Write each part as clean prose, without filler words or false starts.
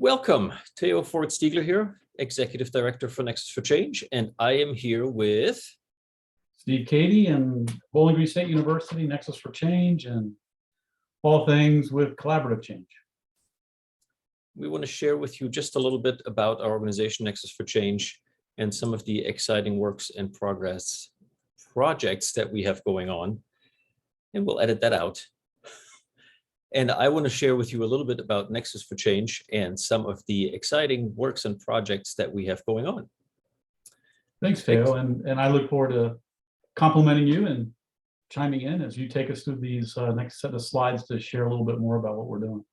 Welcome, Theo Ford-Stiegler here, Executive Director for NEXUS4change, and I am here with Steve Cady and Bowling Green State University, NEXUS4change, and all things with collaborative change. We want to share with you just a little bit about our organization, NEXUS4change, and some of the exciting works and progress projects that we have going on, and we'll edit that out. And I want to share with you a little bit about NEXUS4change and some of the exciting works and projects that we have going on. Thanks, Theo, and I look forward to complimenting you and chiming in as you take us through these next set of slides to share a little bit more about what we're doing.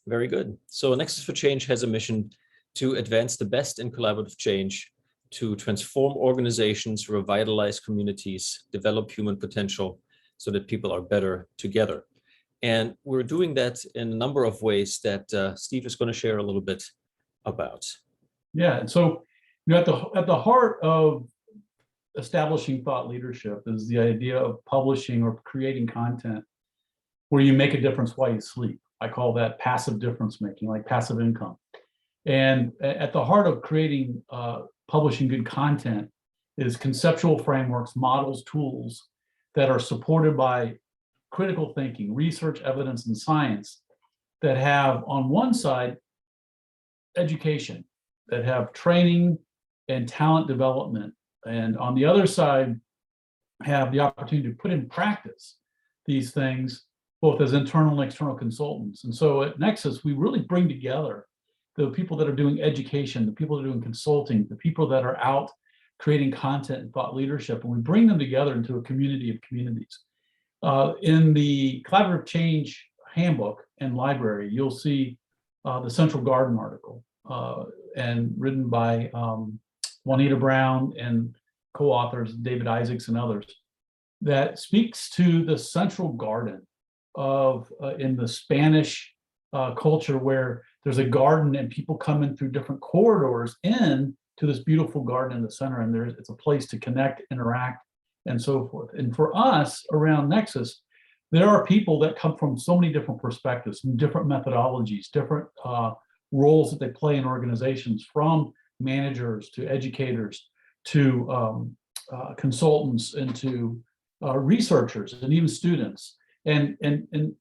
Very good. So NEXUS4change has a mission to advance the best in collaborative change, to transform organizations, revitalize communities, develop human potential so that people are better together. And we're doing that in a number of ways that Steve is going to share a little bit about. Yeah, and so at the heart of establishing thought leadership is the idea of publishing or creating content where you make a difference while you sleep. I call that passive difference making, like passive income. And at the heart of creating, publishing good content is conceptual frameworks, models, tools that are supported by critical thinking, research, evidence, and science that have, on one side, education, that have training and talent development, and on the other side, have the opportunity to put in practice these things, both as internal and external consultants. And so at Nexus, we really bring together the people that are doing education, the people that are doing consulting, the people that are out creating content and thought leadership, and we bring them together into a community of communities. In the Collaborative Change Handbook and Library, you'll see the Central Garden article and written by Juanita Brown and co-authors David Isaacs and others that speaks to the central garden of in the Spanish culture, where there's a garden and people come in through different corridors in to this beautiful garden in the center, and it's a place to connect, interact, and so forth. And for us around Nexus, there are people that come from so many different perspectives, from different methodologies, different roles that they play in organizations, from managers to educators to consultants and to researchers and even students. And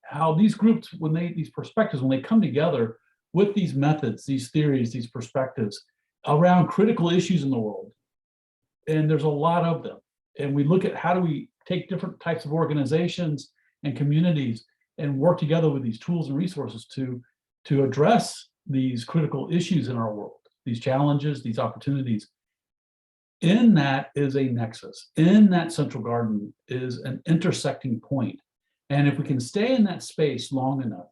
how these groups, these perspectives, when they come together with these methods, these theories, these perspectives around critical issues in the world, and there's a lot of them. And we look at how do we take different types of organizations and communities and work together with these tools and resources to address these critical issues in our world, these challenges, these opportunities. In that is a nexus. In that central garden is an intersecting point. And if we can stay in that space long enough,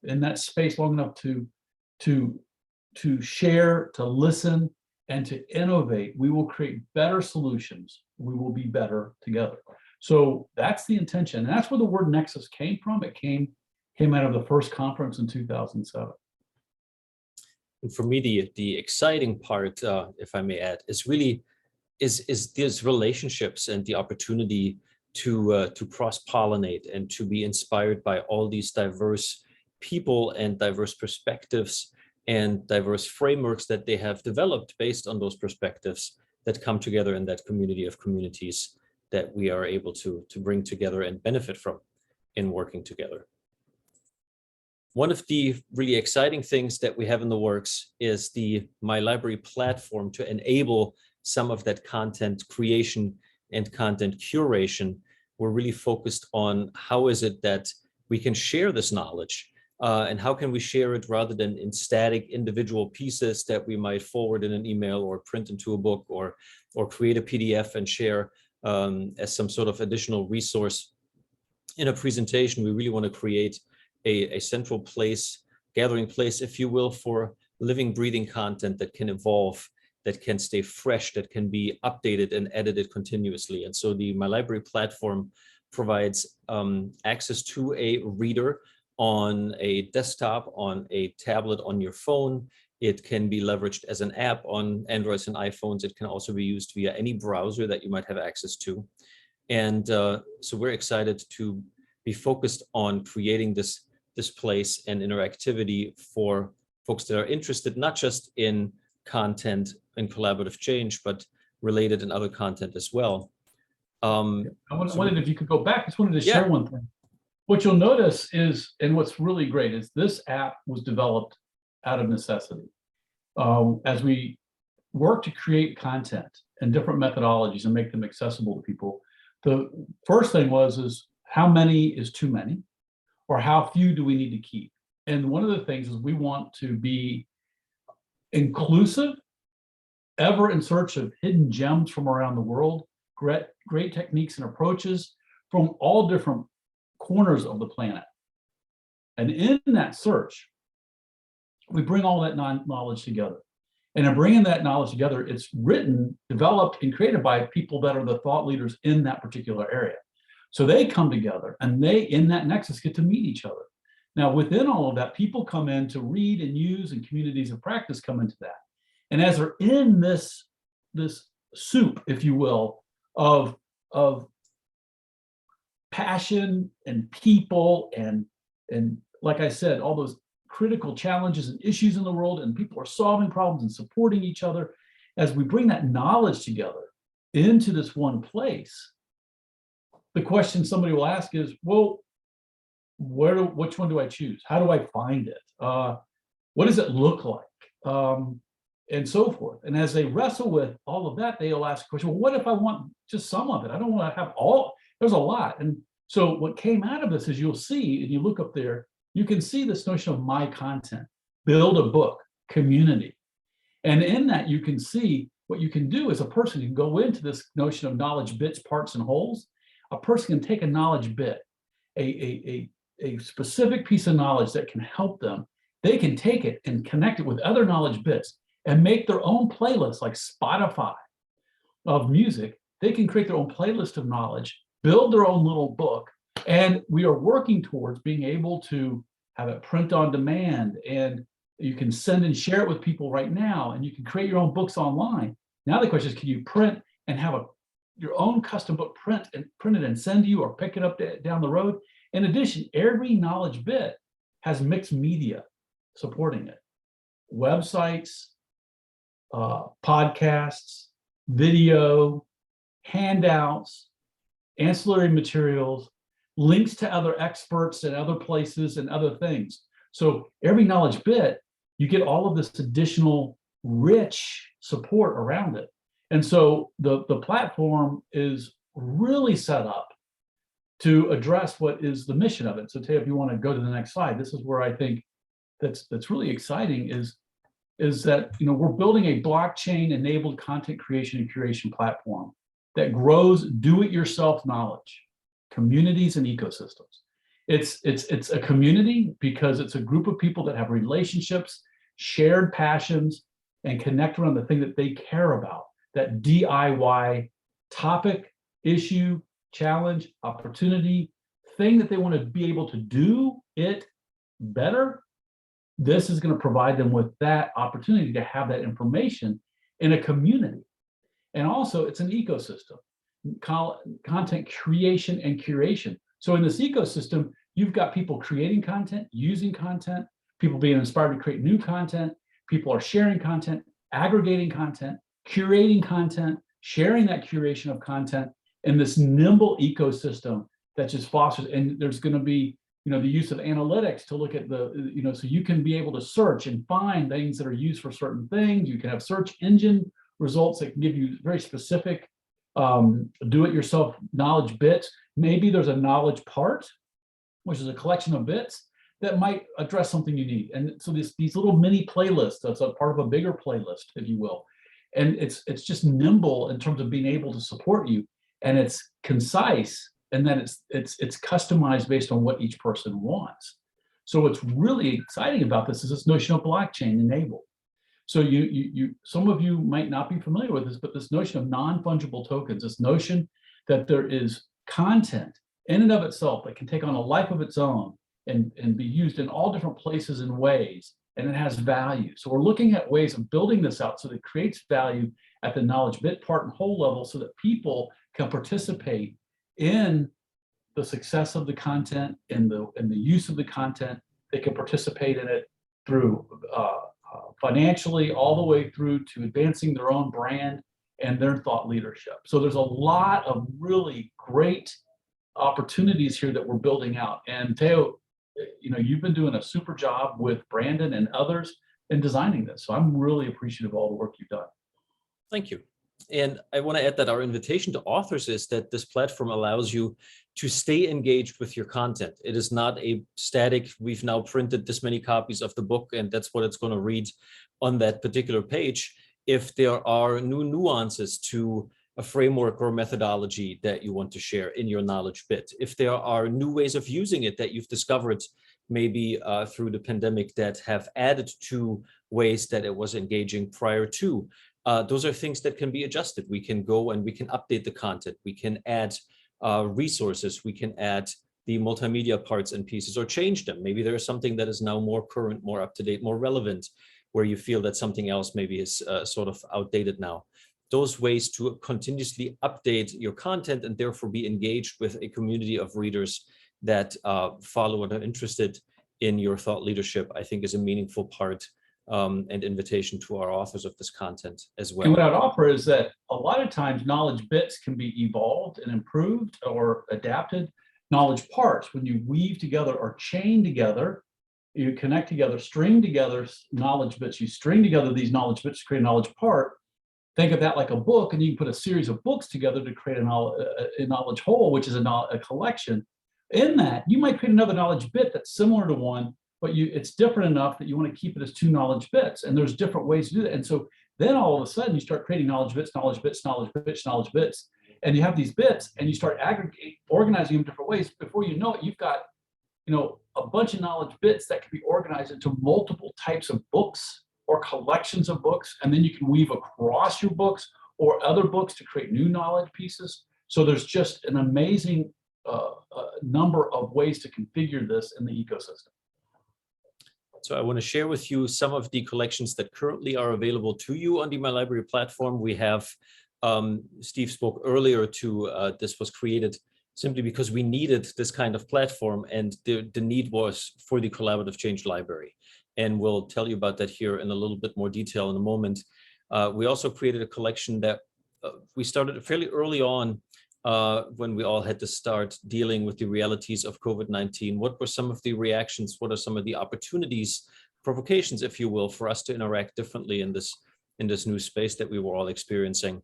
to share, to listen, and to innovate, we will create better solutions. We will be better together. So that's the intention. And that's where the word Nexus came from. It came out of the first conference in 2007. And for me, the exciting part, if I may add, is really is these relationships and the opportunity to cross-pollinate and to be inspired by all these diverse people and diverse perspectives and diverse frameworks that they have developed based on those perspectives that come together in that community of communities that we are able to bring together and benefit from in working together. One of the really exciting things that we have in the works is the myLibrary platform to enable some of that content creation and content curation. We're really focused on how is it that we can share this knowledge and how can we share it rather than in static individual pieces that we might forward in an email or print into a book or create a PDF and share as some sort of additional resource in a presentation. We really want to create a central place, gathering place, if you will, for living, breathing content that can evolve, that can stay fresh, that can be updated and edited continuously. And so the myLibrary platform provides access to a reader on a desktop, on a tablet, on your phone. It can be leveraged as an app on Androids and iPhones. It can also be used via any browser that you might have access to. And so we're excited to be focused on creating this place and interactivity for folks that are interested not just in content and collaborative change, but related in other content as well. Wondered if you could go back. I just wanted to share Yeah. one thing. What you'll notice is, and what's really great is this app was developed out of necessity. As we work to create content and different methodologies and make them accessible to people, the first thing is how many is too many, or how few do we need to keep? And one of the things is we want to be inclusive, ever in search of hidden gems from around the world, great techniques and approaches from all different corners of the planet. And in that search, we bring all that knowledge together. And in bringing that knowledge together, it's written, developed, and created by people that are the thought leaders in that particular area. So they come together and they, in that nexus, get to meet each other. Now, within all of that, people come in to read and use, and communities of practice come into that. And as they're in this soup, if you will, of passion and people and like I said, all those critical challenges and issues in the world, and people are solving problems and supporting each other, as we bring that knowledge together into this one place, the question somebody will ask is, well, which one do I choose? How do I find it? What does it look like? And so forth. And as they wrestle with all of that, they'll ask a question, well, what if I want just some of it? I don't want to have all, there's a lot. And so what came out of this is, you'll see, and you look up there, you can see this notion of my content, build a book, community. And in that, you can see what you can do as a person. You can go into this notion of knowledge bits, parts, and wholes. A person can take a knowledge bit, a specific piece of knowledge that can help them. They can take it and connect it with other knowledge bits and make their own playlist, like Spotify of music. They can create their own playlist of knowledge, build their own little book. And we are working towards being able to have it print on demand, and you can send and share it with people right now, and you can create your own books online. Now the question is, can you print and have your own custom book print it and send you, or pick it up down the road? In addition, every knowledge bit has mixed media supporting it. Websites, podcasts, video, handouts, ancillary materials, links to other experts and other places and other things. So every knowledge bit, you get all of this additional rich support around it. And so the platform is really set up to address what is the mission of it. So Tay, if you want to go to the next slide, this is where I think that's really exciting is that, you know, we're building a blockchain enabled content creation and curation platform that grows do-it-yourself knowledge, communities and ecosystems. It's a community because it's a group of people that have relationships, shared passions, and connect around the thing that they care about, that DIY topic, issue, challenge, opportunity, thing that they want to be able to do it better. This is going to provide them with that opportunity to have that information in a community. And also, it's an ecosystem, content creation and curation. So in this ecosystem, you've got people creating content, using content, people being inspired to create new content, people are sharing content, aggregating content, curating content, sharing that curation of content in this nimble ecosystem that just fosters. And there's going to be, you know, the use of analytics to look at the, you know, so you can be able to search and find things that are used for certain things. You can have search engine results that can give you very specific do-it-yourself knowledge bits. Maybe there's a knowledge part, which is a collection of bits that might address something you need. And so these little mini playlists, that's a part of a bigger playlist, if you will. And it's just nimble in terms of being able to support you, and it's concise, and then it's customized based on what each person wants. So what's really exciting about this is this notion of blockchain enabled. So some of you might not be familiar with this, but this notion of non-fungible tokens, this notion that there is content in and of itself that can take on a life of its own and be used in all different places and ways, and it has value. So we're looking at ways of building this out so that it creates value at the knowledge bit, part, and whole level, so that people can participate in the success of the content, in the use of the content. They can participate in it through financially, all the way through to advancing their own brand and their thought leadership. So there's a lot of really great opportunities here that we're building out. And Theo, you've been doing a super job with Brandon and others in designing this. So I'm really appreciative of all the work you've done. Thank you. And I want to add that our invitation to authors is that this platform allows you to stay engaged with your content. It is not a static, we've now printed this many copies of the book and that's what it's going to read on that particular page. If there are new nuances to a framework or methodology that you want to share in your knowledge bit, if there are new ways of using it that you've discovered maybe through the pandemic that have added to ways that it was engaging prior to, those are things that can be adjusted. We can go and we can update the content. We can add resources. We can add the multimedia parts and pieces or change them. Maybe there is something that is now more current, more up to date, more relevant, where you feel that something else maybe is sort of outdated now. Those ways to continuously update your content and therefore be engaged with a community of readers that follow and are interested in your thought leadership, I think is a meaningful part and invitation to our authors of this content as well. And what I'd offer is that a lot of times knowledge bits can be evolved and improved or adapted. Knowledge parts, when you weave together or chain together, you connect together, string together knowledge bits, you string together these knowledge bits to create a knowledge part. Think of that like a book, and you can put a series of books together to create a knowledge whole, which is a collection. In that, you might create another knowledge bit that's similar to one, but it's different enough that you want to keep it as two knowledge bits. And there's different ways to do that. And so then all of a sudden you start creating knowledge bits, knowledge bits, knowledge bits, knowledge bits. And you have these bits and you start organizing them different ways. Before you know it, you've got, a bunch of knowledge bits that can be organized into multiple types of books or collections of books. And then you can weave across your books or other books to create new knowledge pieces. So there's just an amazing number of ways to configure this in the ecosystem. So I want to share with you some of the collections that currently are available to you on the myLibrary platform. We have, Steve spoke earlier to, this was created simply because we needed this kind of platform, and the need was for the collaborative change library. And we'll tell you about that here in a little bit more detail in a moment. We also created a collection that we started fairly early on when we all had to start dealing with the realities of COVID-19. What were some of the reactions? What are some of the opportunities, provocations, if you will, for us to interact differently in this new space that we were all experiencing?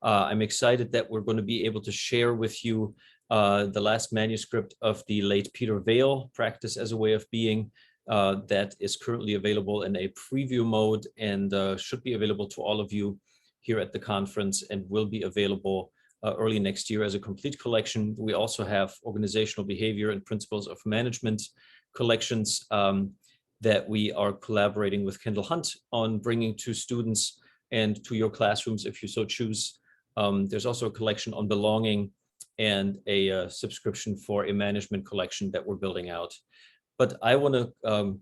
I'm excited that we're going to be able to share with you the last manuscript of the late Peter Vail, Practice as a Way of Being, that is currently available in a preview mode and should be available to all of you here at the conference and will be available early next year as a complete collection. We also have organizational behavior and principles of management collections that we are collaborating with Kendall Hunt on bringing to students and to your classrooms if you so choose. There's also a collection on belonging and a subscription for a management collection that we're building out. But I want to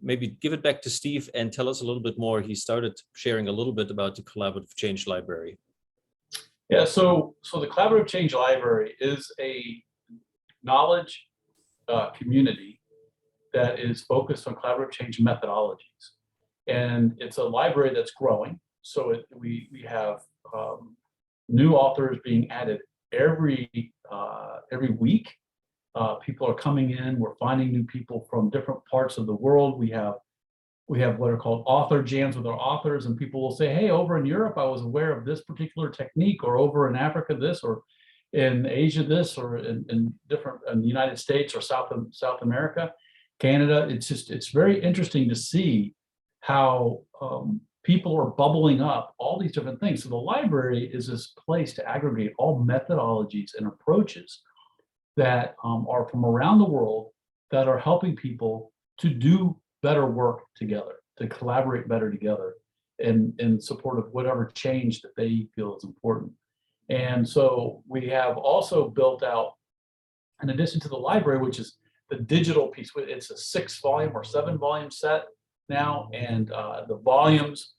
maybe give it back to Steve and tell us a little bit more. He started sharing a little bit about the Collaborative Change Library. Yeah, so the Collaborative Change Library is a knowledge community that is focused on collaborative change methodologies. And it's a library that's growing. So we have new authors being added every week. People are coming in, we're finding new people from different parts of the world. We have what are called author jams with our authors, and people will say, hey, over in Europe, I was aware of this particular technique, or over in Africa, this, or in Asia, this, or in the United States or South America, Canada. It's very interesting to see how people are bubbling up all these different things. So the library is this place to aggregate all methodologies and approaches that are from around the world that are helping people to do better work together, to collaborate better together in support of whatever change that they feel is important. And so we have also built out, in addition to the library, which is the digital piece, it's a 6-volume or 7-volume set now, and the volumes,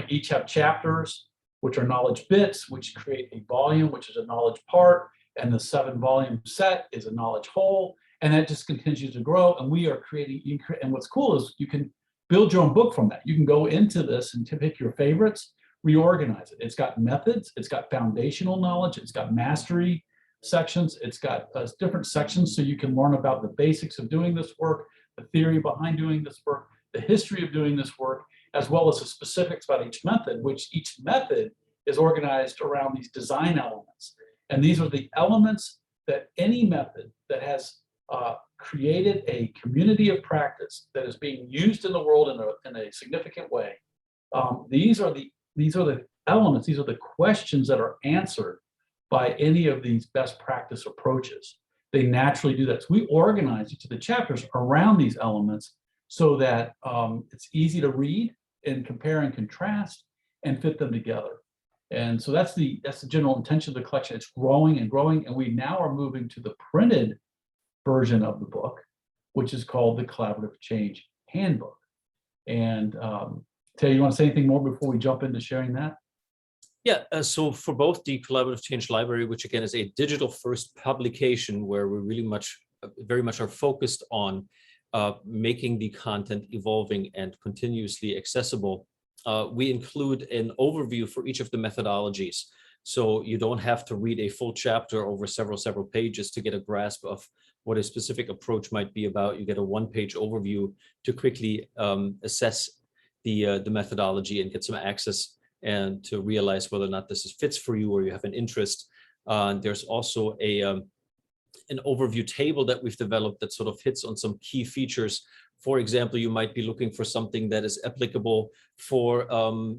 each have chapters, which are knowledge bits, which create a volume, which is a knowledge part, and the 7-volume set is a knowledge whole, and that just continues to grow. And we are creating, and what's cool is you can build your own book from that. You can go into this and to pick your favorites, reorganize it. It's got methods, it's got foundational knowledge, it's got mastery sections, it's got different sections so you can learn about the basics of doing this work, the theory behind doing this work, the history of doing this work, as well as the specifics about each method, which each method is organized around these design elements. And these are the elements that any method that has created a community of practice that is being used in the world in a significant way. These are the elements, these are the questions that are answered by any of these best practice approaches. They naturally do that. So we organize each of the chapters around these elements so that it's easy to read and compare and contrast and fit them together. And so that's the general intention of the collection. It's growing and growing, and we now are moving to the printed version of the book, which is called the Collaborative Change Handbook. And Tay, you want to say anything more before we jump into sharing that? Yeah, so for both the Collaborative Change Library, which again is a digital first publication where we really very much are focused on making the content evolving and continuously accessible, we include an overview for each of the methodologies. So you don't have to read a full chapter over several pages to get a grasp of what a specific approach might be about. You get a one-page overview to quickly assess the methodology and get some access and to realize whether or not this fits for you or you have an interest. There's also an overview table that we've developed that sort of hits on some key features. For example, you might be looking for something that is applicable for,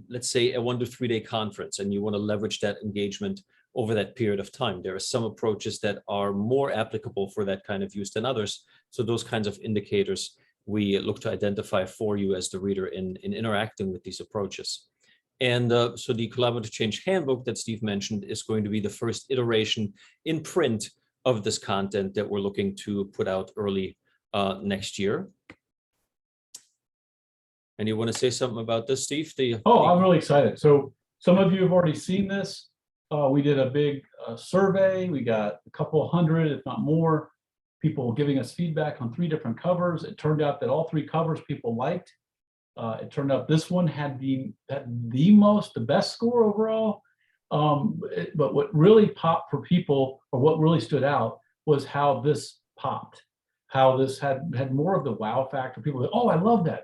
let's say, a 1 to 3 day conference, and you want to leverage that engagement over that period of time. There are some approaches that are more applicable for that kind of use than others. So those kinds of indicators we look to identify for you as the reader in interacting with these approaches. And so the Collaborative Change Handbook that Steve mentioned is going to be the first iteration in print of this content that we're looking to put out early next year. And you want to say something about this, Steve? I'm really excited. So some of you have already seen this. We did a big survey. We got a couple hundred, if not more, people giving us feedback on 3 different covers. It turned out that all 3 covers people liked. It turned out this one had the best score overall. But what really popped for people, or what really stood out, was how this popped, how this had more of the wow factor. People go, oh, I love that.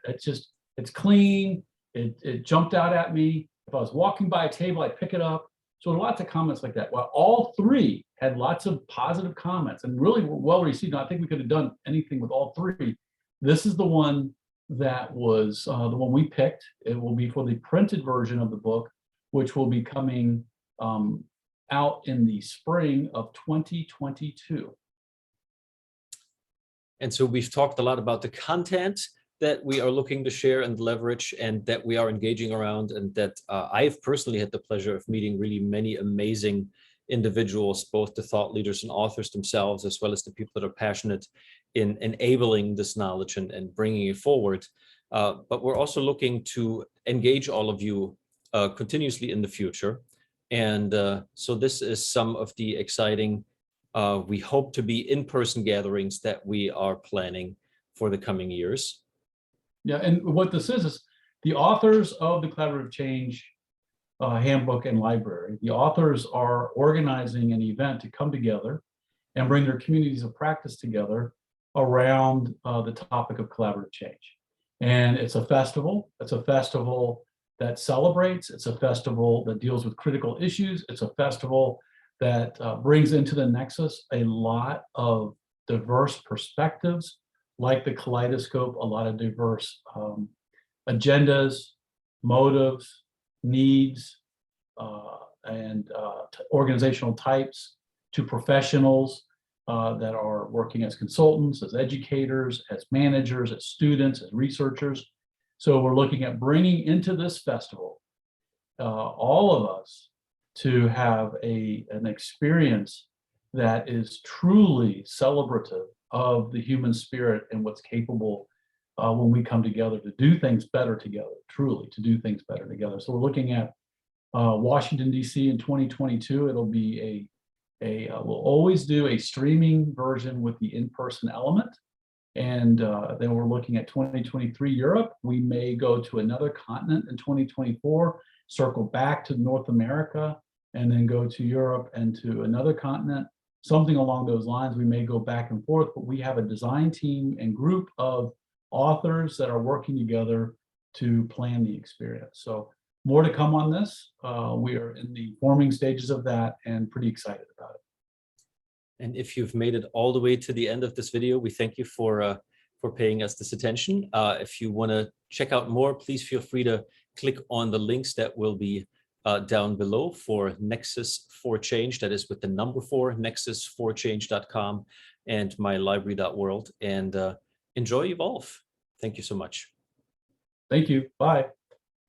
It's clean. It jumped out at me. If I was walking by a table, I'd pick it up. So lots of comments like that. Well, all 3 had lots of positive comments and really were well received. I think we could have done anything with all 3. This is the one that was the one we picked. It will be for the printed version of the book, which will be coming out in the spring of 2022. And so we've talked a lot about the content that we are looking to share and leverage and that we are engaging around, and that I've personally had the pleasure of meeting really many amazing individuals, both the thought leaders and authors themselves, as well as the people that are passionate in enabling this knowledge and bringing it forward. But we're also looking to engage all of you continuously in the future. And so this is some of the exciting, we hope to be in-person gatherings that we are planning for the coming years. Yeah, and what this is the authors of the Collaborative Change Handbook and Library, the authors are organizing an event to come together and bring their communities of practice together around the topic of collaborative change. And it's a festival. It's a festival that celebrates. It's a festival that deals with critical issues. It's a festival that brings into the Nexus a lot of diverse perspectives, like the kaleidoscope, a lot of diverse agendas, motives, needs, and organizational types, to professionals that are working as consultants, as educators, as managers, as students, as researchers. So we're looking at bringing into this festival all of us to have an experience that is truly celebrative of the human spirit and what's capable when we come together to do things better together, truly to do things better together. So we're looking at Washington, D.C. in 2022. It'll be we'll always do a streaming version with the in-person element. And then we're looking at 2023 Europe. We may go to another continent in 2024, circle back to North America, and then go to Europe and to another continent, something along those lines. We may go back and forth, but we have a design team and group of authors that are working together to plan the experience. So more to come on this. We are in the forming stages of that and pretty excited about it. And if you've made it all the way to the end of this video, we thank you for paying us this attention. If you want to check out more, please feel free to click on the links that will be down below for NEXUS4change. That is with the number 4, NEXUS4change.com, and myLibrary.world. And enjoy Evolve. Thank you so much. Thank you. Bye.